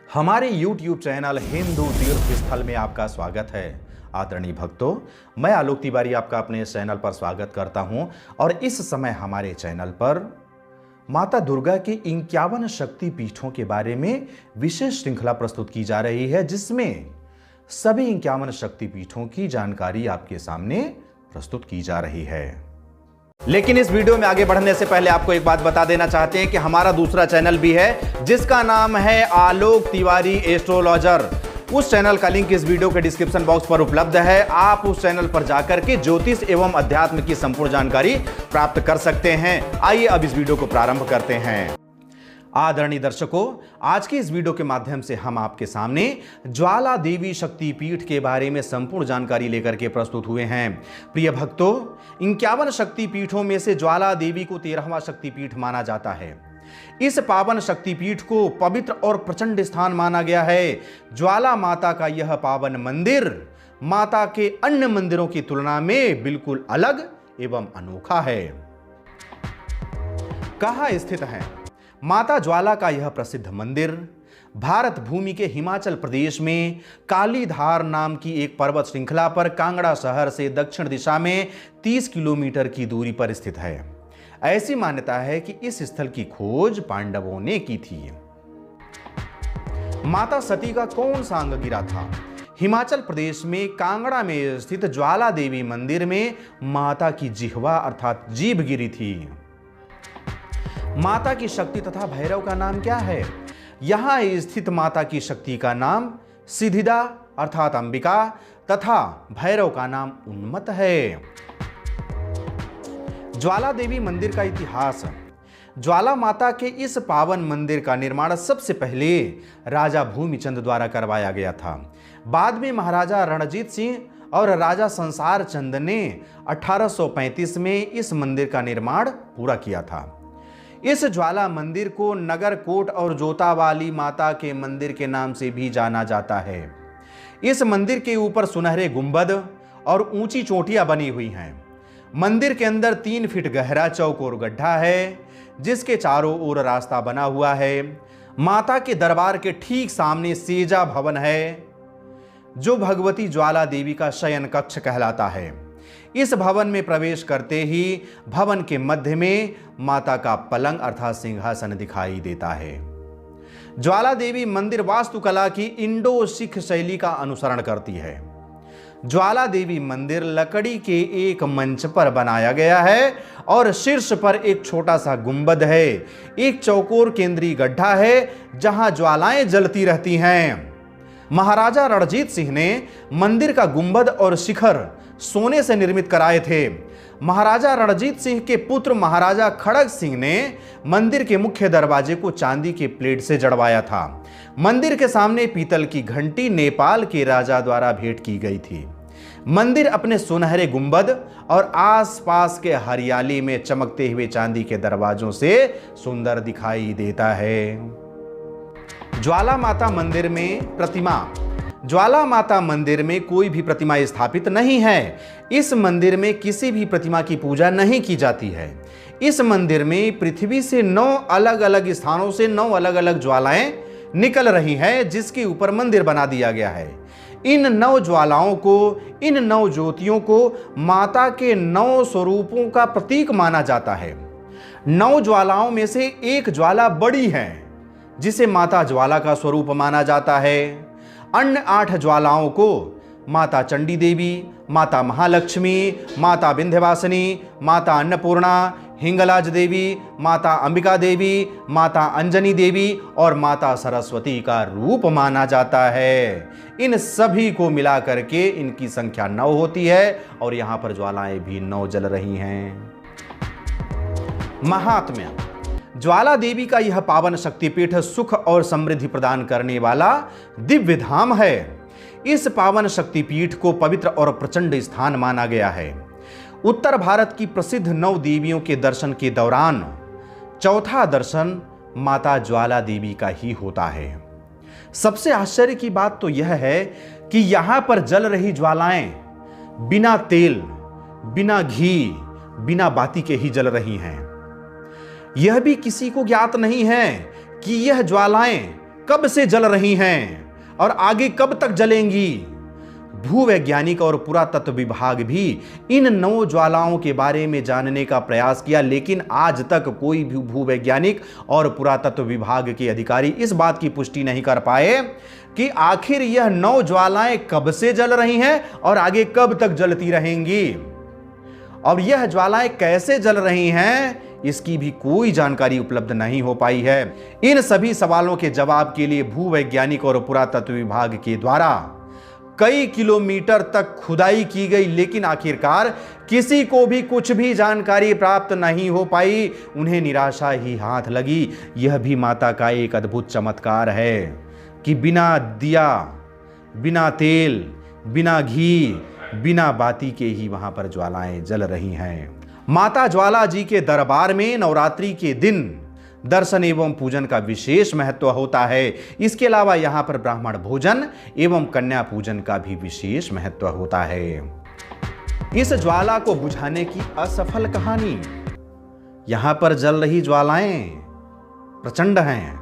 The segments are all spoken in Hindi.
हमारे YouTube चैनल हिंदू तीर्थ स्थल में आपका स्वागत है। आदरणीय भक्तों, मैं आलोक तिवारी आपका अपने चैनल पर स्वागत करता हूं और इस समय हमारे चैनल पर माता दुर्गा की 51 शक्ति पीठों के बारे में विशेष श्रृंखला प्रस्तुत की जा रही है, जिसमें सभी 51 शक्ति पीठों की जानकारी आपके सामने प्रस्तुत की जा रही है। लेकिन इस वीडियो में आगे बढ़ने से पहले आपको एक बात बता देना चाहते हैं कि हमारा दूसरा चैनल भी है, जिसका नाम है आलोक तिवारी एस्ट्रोलॉजर। उस चैनल का लिंक इस वीडियो के डिस्क्रिप्शन बॉक्स पर उपलब्ध है। आप उस चैनल पर जाकर के ज्योतिष एवं अध्यात्म की संपूर्ण जानकारी प्राप्त कर सकते हैं। आइए अब इस वीडियो को प्रारंभ करते हैं। आदरणीय दर्शकों, आज की इस वीडियो के माध्यम से हम आपके सामने ज्वाला देवी शक्ति पीठ के बारे में संपूर्ण जानकारी लेकर के प्रस्तुत हुए हैं। प्रिय भक्तों, 51 शक्ति पीठों में से ज्वाला देवी को 13वां शक्ति पीठ माना जाता है। इस पावन शक्ति पीठ को पवित्र और प्रचंड स्थान माना गया है। ज्वाला माता का यह पावन मंदिर माता के अन्य मंदिरों की तुलना में बिल्कुल अलग एवं अनोखा है। कहाँ स्थित है माता ज्वाला का यह प्रसिद्ध मंदिर? भारत भूमि के हिमाचल प्रदेश में कालीधार नाम की एक पर्वत श्रृंखला पर कांगड़ा शहर से दक्षिण दिशा में 30 किलोमीटर की दूरी पर स्थित है। ऐसी मान्यता है कि इस स्थल की खोज पांडवों ने की थी। माता सती का कौन सा अंग गिरा था? हिमाचल प्रदेश में कांगड़ा में स्थित ज्वाला देवी मंदिर में माता की जिह्वा अर्थात जीभ गिरी थी। माता की शक्ति तथा भैरव का नाम क्या है? यहां स्थित माता की शक्ति का नाम सिद्धिदा अर्थात अंबिका तथा भैरव का नाम उन्मत्त है। ज्वाला देवी मंदिर का इतिहास। ज्वाला माता के इस पावन मंदिर का निर्माण सबसे पहले राजा भूमिचंद द्वारा करवाया गया था। बाद में महाराजा रणजीत सिंह और राजा संसार चंद ने 1835 में इस मंदिर का निर्माण पूरा किया था। इस ज्वाला मंदिर को नगर कोट और जोतावाली माता के मंदिर के नाम से भी जाना जाता है। इस मंदिर के ऊपर सुनहरे गुंबद और ऊंची चोटियां बनी हुई हैं। मंदिर के अंदर 3 फीट गहरा चौकोर गड्ढा है, जिसके चारों ओर रास्ता बना हुआ है। माता के दरबार के ठीक सामने सेजा भवन है, जो भगवती ज्वाला देवी का शयन कक्ष कहलाता है। इस भवन में प्रवेश करते ही भवन के मध्य में माता का पलंग अर्थात सिंहासन दिखाई देता है। ज्वाला देवी मंदिर वास्तुकला की इंडो सिख शैली का अनुसरण करती है। ज्वाला देवी मंदिर लकड़ी के एक मंच पर बनाया गया है और शीर्ष पर एक छोटा सा गुंबद है। एक चौकोर केंद्रीय गड्ढा है जहां ज्वालाएं जलती रहती हैं। महाराजा रणजीत सिंह ने मंदिर का गुंबद और शिखर सोने से निर्मित कराए थे। महाराजा रणजीत सिंह के पुत्र महाराजा खड़ग सिंह ने मंदिर के मुख्य दरवाजे को चांदी के प्लेट से जड़वाया था। मंदिर के सामने पीतल की घंटी नेपाल के राजा द्वारा भेंट की गई थी। मंदिर अपने सुनहरे गुंबद और आसपास के हरियाली में चमकते हुए चांदी के दरवाजों से सुंदर दिखाई देता है। ज्वाला माता मंदिर में प्रतिमा। ज्वाला माता मंदिर में कोई भी प्रतिमा स्थापित नहीं है। इस मंदिर में किसी भी प्रतिमा की पूजा नहीं की जाती है। इस मंदिर में पृथ्वी से 9 अलग अलग स्थानों से 9 अलग अलग ज्वालाएं निकल रही हैं, जिसके ऊपर मंदिर बना दिया गया है। इन 9 ज्वालाओं को, इन 9 ज्योतियों को माता के 9 स्वरूपों का प्रतीक माना जाता है। 9 ज्वालाओं में से एक ज्वाला बड़ी है, जिसे माता ज्वाला का स्वरूप माना जाता है। अन्य 8 ज्वालाओं को माता चंडी देवी, माता महालक्ष्मी, माता विंध्यवासिनी, माता अन्नपूर्णा, हिंगलाज देवी, माता अंबिका देवी, माता अंजनी देवी और माता सरस्वती का रूप माना जाता है। इन सभी को मिलाकर के इनकी संख्या 9 होती है और यहां पर ज्वालाएं भी 9 जल रही हैं। महात्म्य। ज्वाला देवी का यह पावन शक्तिपीठ सुख और समृद्धि प्रदान करने वाला दिव्य धाम है। इस पावन शक्तिपीठ को पवित्र और प्रचंड स्थान माना गया है। उत्तर भारत की प्रसिद्ध 9 देवियों के दर्शन के दौरान चौथा दर्शन माता ज्वाला देवी का ही होता है। सबसे आश्चर्य की बात तो यह है कि यहां पर जल रही ज्वालाएं बिना तेल, बिना घी, बिना बाती के ही जल रही हैं। यह भी किसी को ज्ञात नहीं है कि यह ज्वालाएं कब से जल रही हैं और आगे कब तक जलेंगी। भूवैज्ञानिक और पुरातत्व विभाग भी इन 9 ज्वालाओं के बारे में जानने का प्रयास किया, लेकिन आज तक कोई भी भूवैज्ञानिक और पुरातत्व विभाग के अधिकारी इस बात की पुष्टि नहीं कर पाए कि आखिर यह 9 ज्वालाएं कब से जल रही हैं और आगे कब तक जलती रहेंगी। और यह ज्वालाएं कैसे जल रही हैं, इसकी भी कोई जानकारी उपलब्ध नहीं हो पाई है। इन सभी सवालों के जवाब के लिए भूवैज्ञानिक और पुरातत्व विभाग के द्वारा कई किलोमीटर तक खुदाई की गई, लेकिन आखिरकार किसी को भी कुछ भी जानकारी प्राप्त नहीं हो पाई। उन्हें निराशा ही हाथ लगी। यह भी माता का एक अद्भुत चमत्कार है कि बिना दिया, बिना तेल, बिना घी, बिना बाती के ही वहां पर ज्वालाएं जल रही हैं। माता ज्वाला जी के दरबार में नवरात्रि के दिन दर्शन एवं पूजन का विशेष महत्व होता है। इसके अलावा यहां पर ब्राह्मण भोजन एवं कन्या पूजन का भी विशेष महत्व होता है। इस ज्वाला को बुझाने की असफल कहानी। यहां पर जल रही ज्वालाएं प्रचंड हैं,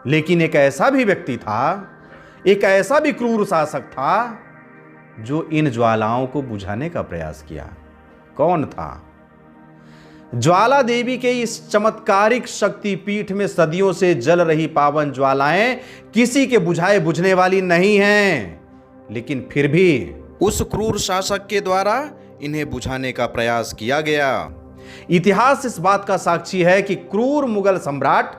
लेकिन एक ऐसा भी व्यक्ति था, एक ऐसा भी क्रूर शासक था जो इन ज्वालाओं को बुझाने का प्रयास किया। कौन था? ज्वाला देवी के इस चमत्कारिक शक्तिपीठ में सदियों से जल रही पावन ज्वालाएं किसी के बुझाए बुझने वाली नहीं हैं, लेकिन फिर भी उस क्रूर शासक के द्वारा इन्हें बुझाने का प्रयास किया गया। इतिहास इस बात का साक्षी है कि क्रूर मुगल सम्राट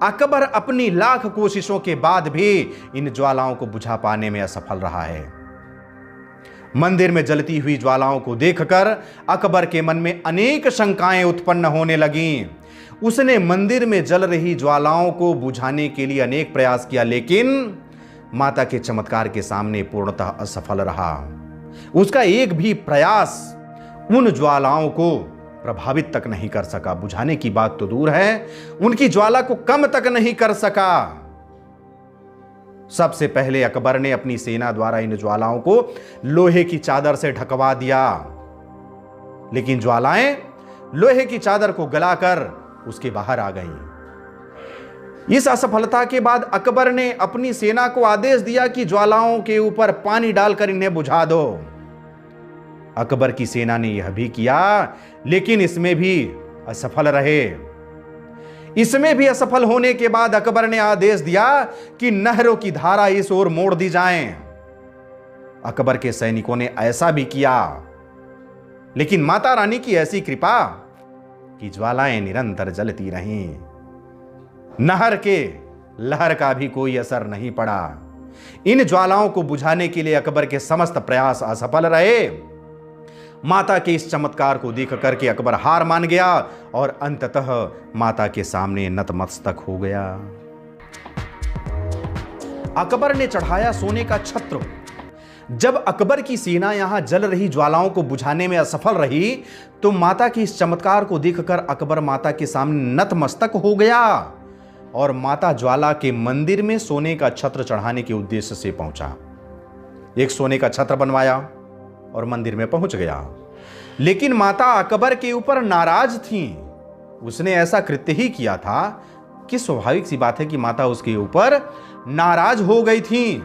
अकबर अपनी लाख कोशिशों के बाद भी इन ज्वालाओं को बुझा पाने में असफल रहा है। मंदिर में जलती हुई ज्वालाओं को देखकर अकबर के मन में अनेक शंकाएं उत्पन्न होने लगीं। उसने मंदिर में जल रही ज्वालाओं को बुझाने के लिए अनेक प्रयास किया, लेकिन माता के चमत्कार के सामने पूर्णतः असफल रहा। उसका एक भी प्रयास उन ज्वालाओं को प्रभावित तक नहीं कर सका। बुझाने की बात तो दूर है, उनकी ज्वाला को कम तक नहीं कर सका। सबसे पहले अकबर ने अपनी सेना द्वारा इन ज्वालाओं को लोहे की चादर से ढकवा दिया, लेकिन ज्वालाएं लोहे की चादर को गलाकर उसके बाहर आ गईं। इस असफलता के बाद अकबर ने अपनी सेना को आदेश दिया कि ज्वालाओं के ऊपर पानी डालकर इन्हें बुझा दो। अकबर की सेना ने यह भी किया, लेकिन इसमें भी असफल रहे। इसमें भी असफल होने के बाद अकबर ने आदेश दिया कि नहरों की धारा इस ओर मोड़ दी जाएं। अकबर के सैनिकों ने ऐसा भी किया, लेकिन माता रानी की ऐसी कृपा कि ज्वालाएं निरंतर जलती रहीं। नहर के लहर का भी कोई असर नहीं पड़ा। इन ज्वालाओं को बुझाने के लिए अकबर के समस्त प्रयास असफल रहे। माता के इस चमत्कार को देख करके अकबर हार मान गया और अंततः माता के सामने नतमस्तक हो गया। अकबर ने चढ़ाया सोने का छत्र। जब अकबर की सेना यहां जल रही ज्वालाओं को बुझाने में असफल रही, तो माता के इस चमत्कार को देखकर अकबर माता के सामने नतमस्तक हो गया और माता ज्वाला के मंदिर में सोने का छत्र चढ़ाने के उद्देश्य से पहुंचा। एक सोने का छत्र बनवाया और मंदिर में पहुंच गया, लेकिन माता अकबर के ऊपर नाराज थी। उसने ऐसा कृत्य ही किया था कि स्वाभाविक सी बात है कि माता उसके ऊपर नाराज हो गई थी।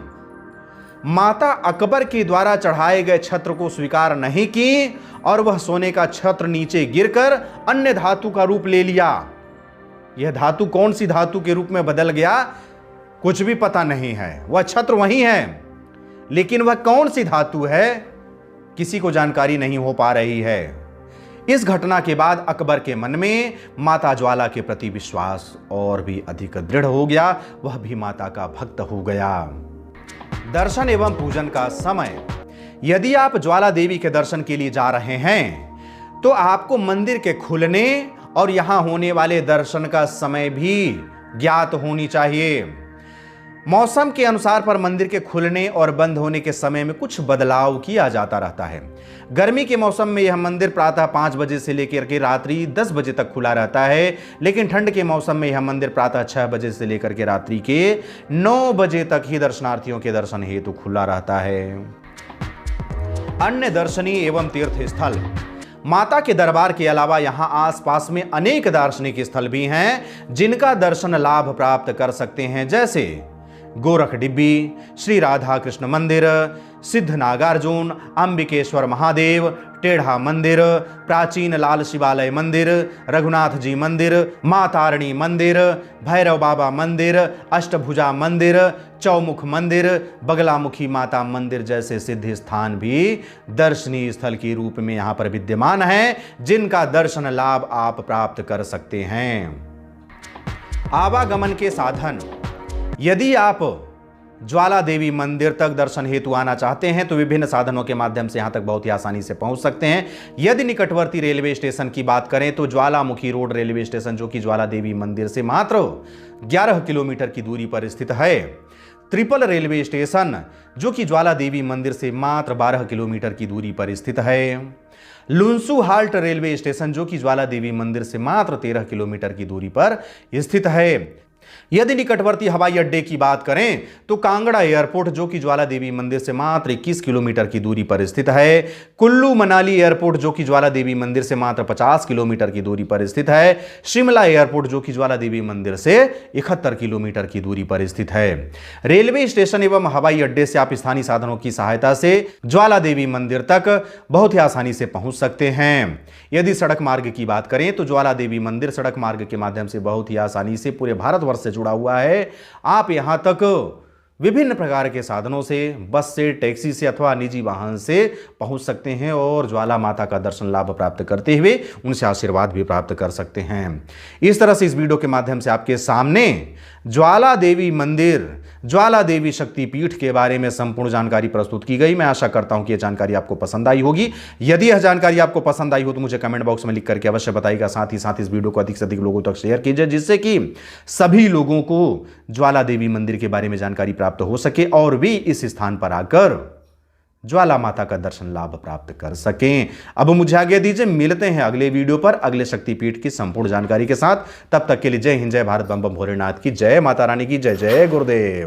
माता अकबर के द्वारा चढ़ाए गए छत्र को स्वीकार नहीं की और वह सोने का छत्र नीचे गिरकर अन्य धातु का रूप ले लिया। यह धातु कौन सी धातु के रूप में बदल गया, कुछ भी पता नहीं है। वह छत्र वही है, लेकिन वह कौन सी धातु है किसी को जानकारी नहीं हो पा रही है। इस घटना के बाद अकबर के मन में माता ज्वाला के प्रति विश्वास और भी अधिक दृढ़ हो गया। वह भी माता का भक्त हो गया। दर्शन एवं पूजन का समय। यदि आप ज्वाला देवी के दर्शन के लिए जा रहे हैं तो आपको मंदिर के खुलने और यहां होने वाले दर्शन का समय भी ज्ञात होनी चाहिए। मौसम के अनुसार पर मंदिर के खुलने और बंद होने के समय में कुछ बदलाव किया जाता रहता है। गर्मी के मौसम में यह मंदिर प्रातः 5 बजे से लेकर के रात्रि 10 बजे तक खुला रहता है, लेकिन ठंड के मौसम में यह मंदिर प्रातः 6 बजे से लेकर के रात्रि के 9 बजे तक ही दर्शनार्थियों के दर्शन हेतु खुला रहता है। अन्य दर्शनीय एवं तीर्थ स्थल। माता के दरबार के अलावा यहां आसपास में अनेक दार्शनिक स्थल भी हैं जिनका दर्शन लाभ प्राप्त कर सकते हैं, जैसे गोरख डिब्बी, श्री राधा कृष्ण मंदिर, सिद्ध नागार्जुन, अंबिकेश्वर महादेव, टेढ़ा मंदिर, प्राचीन लाल शिवालय मंदिर, रघुनाथ जी मंदिर, मां तारिणी मंदिर, भैरव बाबा मंदिर, अष्टभुजा मंदिर, चौमुख मंदिर, बगलामुखी माता मंदिर जैसे सिद्ध स्थान भी दर्शनीय स्थल के रूप में यहां पर विद्यमान हैं, जिनका दर्शन लाभ आप प्राप्त कर सकते हैं। आवागमन के साधन, यदि आप ज्वाला देवी मंदिर तक दर्शन हेतु आना चाहते हैं तो विभिन्न साधनों के माध्यम से यहां तक बहुत ही आसानी से पहुंच सकते हैं। यदि निकटवर्ती रेलवे स्टेशन की बात करें तो ज्वालामुखी रोड रेलवे स्टेशन, जो कि ज्वाला देवी मंदिर से मात्र 11 किलोमीटर की दूरी पर स्थित है। ट्रिपल रेलवे स्टेशन, जो कि ज्वाला देवी मंदिर से मात्र 12 किलोमीटर की दूरी पर स्थित है। लुंसू हाल्ट रेलवे स्टेशन, जो कि ज्वाला देवी मंदिर से मात्र 13 किलोमीटर की दूरी पर स्थित है। यदि निकटवर्ती हवाई अड्डे की बात करें तो कांगड़ा एयरपोर्ट, जो कि ज्वाला देवी मंदिर से मात्र 21 किलोमीटर की दूरी पर स्थित है। कुल्लू मनाली एयरपोर्ट, जो कि ज्वाला देवी मंदिर से मात्र 50 किलोमीटर की दूरी पर स्थित है। शिमला एयरपोर्ट, जो कि ज्वाला देवी मंदिर से 71 किलोमीटर की दूरी पर स्थित है। रेलवे स्टेशन एवं हवाई अड्डे से आप स्थानीय साधनों की सहायता से ज्वाला देवी मंदिर तक बहुत ही आसानी से पहुंच सकते हैं। यदि सड़क मार्ग की बात करें तो ज्वाला देवी मंदिर सड़क मार्ग के माध्यम से बहुत ही आसानी से पूरे भारतवर्ष से जुड़ा हुआ है। आप यहां तक विभिन्न प्रकार के साधनों से, बस से, टैक्सी से अथवा निजी वाहन से पहुंच सकते हैं और ज्वाला माता का दर्शन लाभ प्राप्त करते हुए उनसे आशीर्वाद भी प्राप्त कर सकते हैं। इस तरह से इस वीडियो के माध्यम से आपके सामने ज्वाला देवी मंदिर, ज्वाला देवी शक्तिपीठ के बारे में संपूर्ण जानकारी प्रस्तुत की गई। मैं आशा करता हूं कि यह जानकारी आपको पसंद आई होगी। यदि यह जानकारी आपको पसंद आई हो तो मुझे कमेंट बॉक्स में लिख करके अवश्य बताइएगा। साथ ही साथ इस वीडियो को अधिक से अधिक लोगों तक शेयर कीजिए, जिससे कि सभी लोगों को ज्वाला देवी मंदिर के बारे में जानकारी प्राप्त हो सके और वे इस स्थान पर आकर ज्वाला माता का दर्शन लाभ प्राप्त कर सकें। अब मुझे आज्ञा दीजिए, मिलते हैं अगले वीडियो पर अगले शक्तिपीठ की संपूर्ण जानकारी के साथ। तब तक के लिए जय हिंद, जय भारत, बम बम भोलेनाथ की जय, माता रानी की जय, जय गुरुदेव।